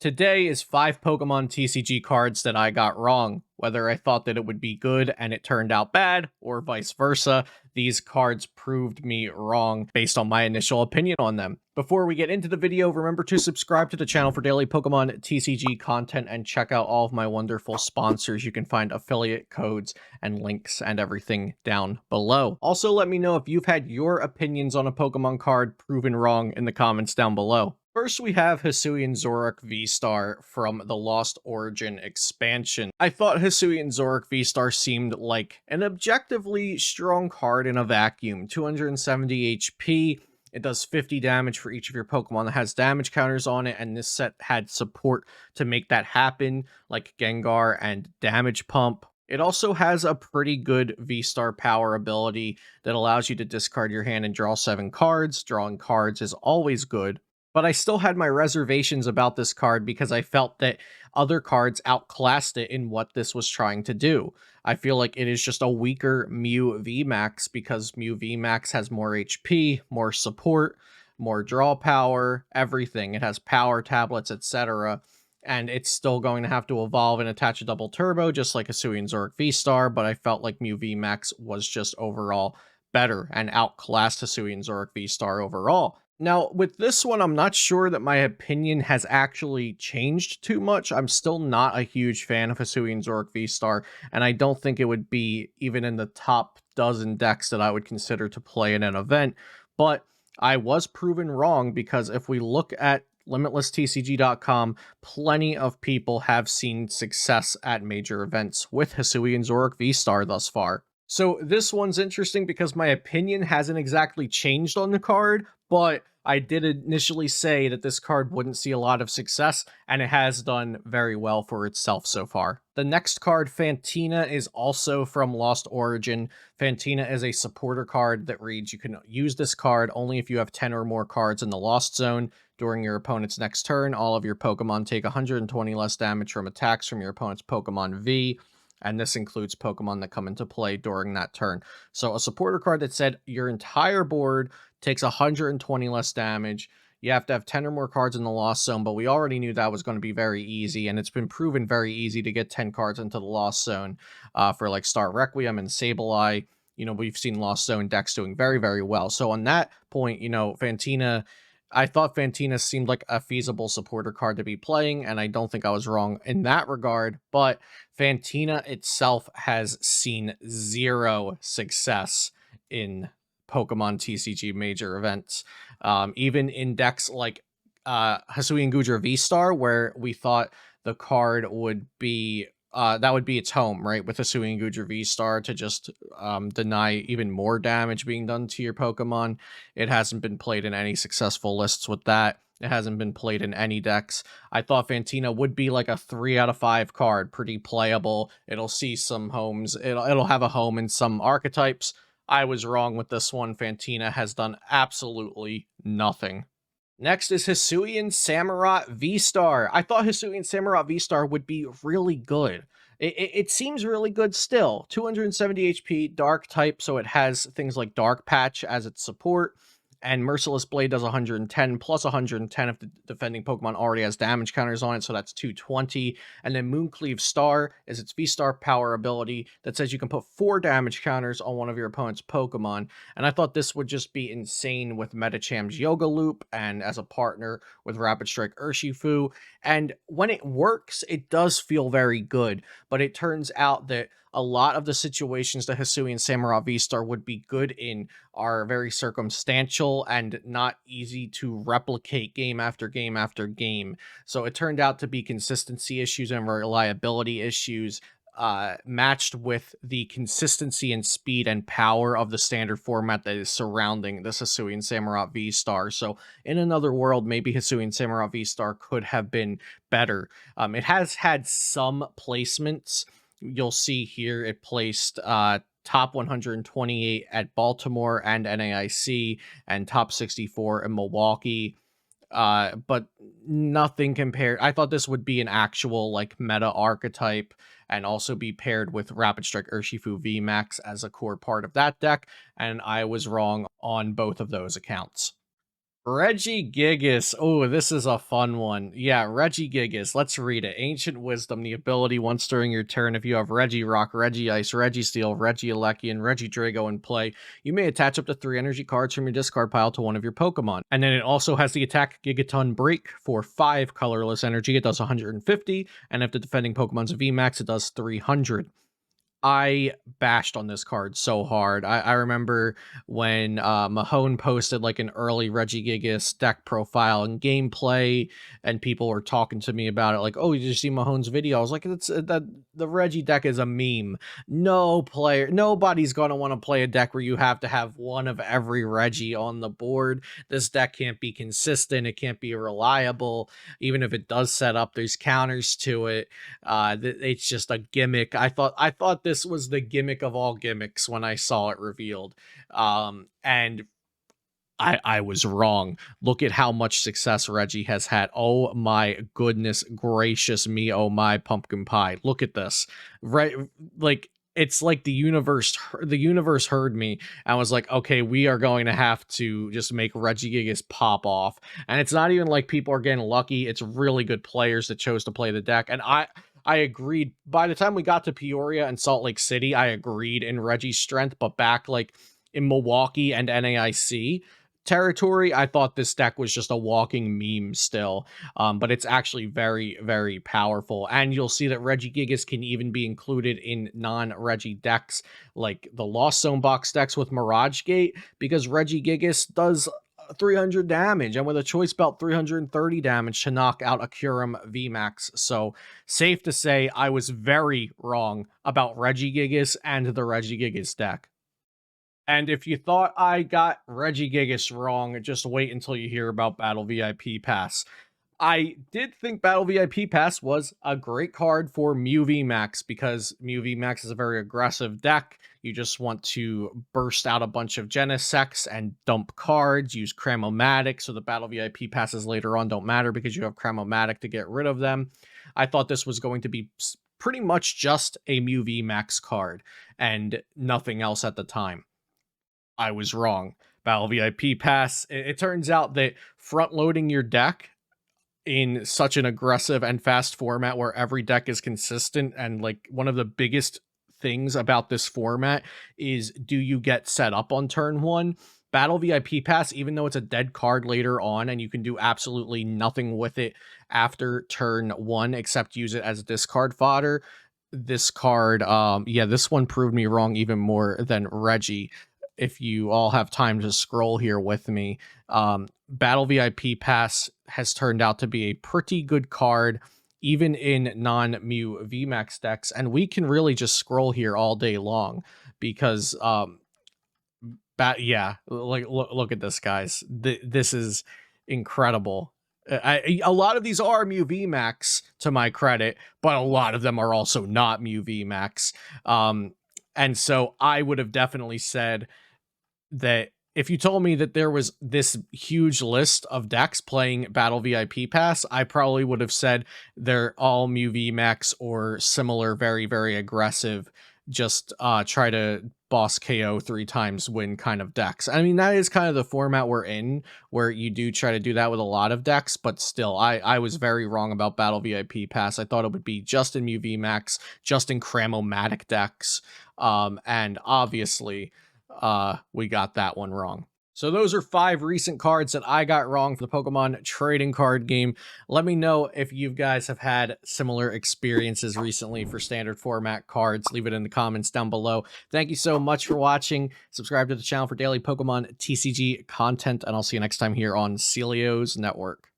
Today is 5 Pokemon TCG cards that I got wrong. Whether I thought that it would be good and it turned out bad, or vice versa, these cards proved me wrong based on my initial opinion on them. Before we get into the video, remember to subscribe to the channel for daily Pokemon TCG content and check out all of my wonderful sponsors. You can find affiliate codes and links and everything down below. Also, let me know if you've had your opinions on a Pokemon card proven wrong in the comments down below. First, we have Hisuian Zoroark V-Star from the Lost Origin expansion. I thought Hisuian Zoroark V-Star seemed like an objectively strong card in a vacuum. 270 HP, it does 50 damage for each of your Pokemon that has damage counters on it, and this set had support to make that happen, like Gengar and Damage Pump. It also has a pretty good V-Star power ability that allows you to discard your hand and draw 7 cards. Drawing cards is always good. But I still had my reservations about this card because I felt that other cards outclassed it in what this was trying to do. I feel like it is just a weaker Mew VMAX because Mew VMAX has more HP, more support, more draw power, everything. It has power tablets, etc. And it's still going to have to evolve and attach a double turbo, just like Hisuian Zoroark V-Star, but I felt like Mew VMAX was just overall better and outclassed Hisuian Zoroark V-Star overall. Now, with this one, I'm not sure that my opinion has actually changed too much. I'm still not a huge fan of Hisuian Zoroark V-Star, and I don't think it would be even in the top dozen decks that I would consider to play in an event, but I was proven wrong because if we look at LimitlessTCG.com, plenty of people have seen success at major events with Hisuian Zoroark V-Star thus far. So this one's interesting because my opinion hasn't exactly changed on the card, but I did initially say that this card wouldn't see a lot of success, and it has done very well for itself so far. The next card, Fantina, is also from Lost Origin. Fantina is a supporter card that reads, you can use this card only if you have 10 or more cards in the Lost Zone. During your opponent's next turn, all of your Pokemon take 120 less damage from attacks from your opponent's Pokemon V. And this includes Pokemon that come into play during that turn. So a supporter card that said your entire board takes 120 less damage. You have to have 10 or more cards in the Lost Zone, but we already knew that was going to be very easy, and it's been proven very easy to get 10 cards into the Lost Zone for like Star Requiem and Sableye. You know, we've seen Lost Zone decks doing very, very well. So on that point, you know, Fantina, I thought Fantina seemed like a feasible supporter card to be playing, and I don't think I was wrong in that regard, but Fantina itself has seen zero success in Pokemon TCG major events. Even in decks like Hisuian Goodra V-Star, where we thought the card would be that would be its home, right? With Hisuian Goodra V-Star to just deny even more damage being done to your Pokemon. It hasn't been played in any successful lists with that. It hasn't been played in any decks. I thought Fantina would be like a 3 out of 5 card, pretty playable. It'll see some homes. It'll have a home in some archetypes. I was wrong with this one. Fantina has done absolutely nothing. Next is Hisuian Samurott V-Star. I thought Hisuian Samurott V-Star would be really good. It seems really good still. 270 HP, Dark type, so it has things like Dark Patch as its support. And Merciless Blade does 110 plus 110 if the defending Pokemon already has damage counters on it, so that's 220. And then Mooncleave Star is its V-Star power ability that says you can put 4 damage counters on one of your opponent's Pokemon. And I thought this would just be insane with Metacham's Yoga Loop and as a partner with Rapid Strike Urshifu. And when it works, it does feel very good, but it turns out that a lot of the situations that Hisuian Samurott V-Star would be good in are very circumstantial and not easy to replicate game after game after game. So it turned out to be consistency issues and reliability issues matched with the consistency and speed and power of the standard format that is surrounding this Hisuian Samurott V-Star. So in another world, maybe Hisuian Samurott V-Star could have been better. It has had some placements. You'll see here it placed top 128 at Baltimore and NAIC and top 64 in Milwaukee. But nothing compared. I thought this would be an actual like meta archetype and also be paired with Rapid Strike Urshifu VMAX as a core part of that deck, and I was wrong on both of those accounts. Regigigas. Oh, this is a fun one. Yeah, Regigigas. Let's read it. Ancient Wisdom. The ability once during your turn, if you have Regirock, Regice, Registeel, Regieleki, and Regidrago in play, you may attach up to 3 energy cards from your discard pile to one of your Pokemon. And then it also has the attack Gigaton Break for 5 colorless energy. It does 150, and if the defending Pokemon's a VMAX, it does 300. I bashed on this card so hard. I remember when Mahone posted like an early Regigigas deck profile and gameplay, and people were talking to me about it. Like, oh, did you see Mahone's video? I was like, it's that the Reggie deck is a meme. Nobody's gonna want to play a deck where you have to have one of every Reggie on the board. This deck can't be consistent. It can't be reliable. Even if it does set up, there's counters to it. It's just a gimmick. I thought this was the gimmick of all gimmicks when I saw it revealed. And I was wrong. Look at how much success Reggie has had. Oh my goodness gracious me. Oh my pumpkin pie. Look at this. Right, like it's like the universe heard me and was like, okay, we are going to have to just make Regigigas pop off. And it's not even like people are getting lucky. It's really good players that chose to play the deck. And I agreed. By the time we got to Peoria and Salt Lake City, I agreed in Reggie's strength, but back like in Milwaukee and NAIC territory, I thought this deck was just a walking meme still. But it's actually very, very powerful. And you'll see that Regigigas can even be included in non-Reggie decks, like the Lost Zone box decks with Mirage Gate, because Regigigas does 300 damage, and with a choice belt 330 damage to knock out a Kyurem VMAX. So safe to say I was very wrong about Regigigas and the Regigigas deck. And if you thought I got Regigigas wrong, just wait until you hear about Battle VIP Pass. I did think Battle VIP Pass was a great card for Mew VMAX, because Mew VMAX is a very aggressive deck. You just want to burst out a bunch of Genesects and dump cards, use Cramomatic, so the Battle VIP passes later on don't matter because you have Cramomatic to get rid of them. I thought this was going to be pretty much just a Mew VMAX card and nothing else at the time. I was wrong. Battle VIP Pass, it turns out that front-loading your deck in such an aggressive and fast format where every deck is consistent, and like one of the biggest things about this format is, do you get set up on turn 1? Battle VIP Pass, even though it's a dead card later on and you can do absolutely nothing with it after turn 1 except use it as discard fodder, this card, yeah, this one proved me wrong even more than Reggie. If you all have time to scroll here with me, Battle VIP Pass has turned out to be a pretty good card, even in non-Mew VMAX decks, and we can really just scroll here all day long because, yeah, like look at this, guys. This is incredible. A lot of these are Mew VMAX to my credit, but a lot of them are also not Mew VMAX. And so I would have definitely said that if you told me that there was this huge list of decks playing Battle VIP Pass, I probably would have said they're all Mew VMAX or similar, very, very aggressive, just try to boss KO 3 times win kind of decks. I mean, that is kind of the format we're in, where you do try to do that with a lot of decks, but still, I was very wrong about Battle VIP Pass. I thought it would be just in Mew VMAX, just in Cramomatic decks, and obviously we got that one wrong. So those are 5 recent cards that I got wrong for the Pokemon trading card game. Let me know if you guys have had similar experiences recently for standard format cards. Leave it in the comments down below. Thank you so much for watching. Subscribe to the channel for daily Pokemon TCG content, and I'll see you next time here on Celio's Network.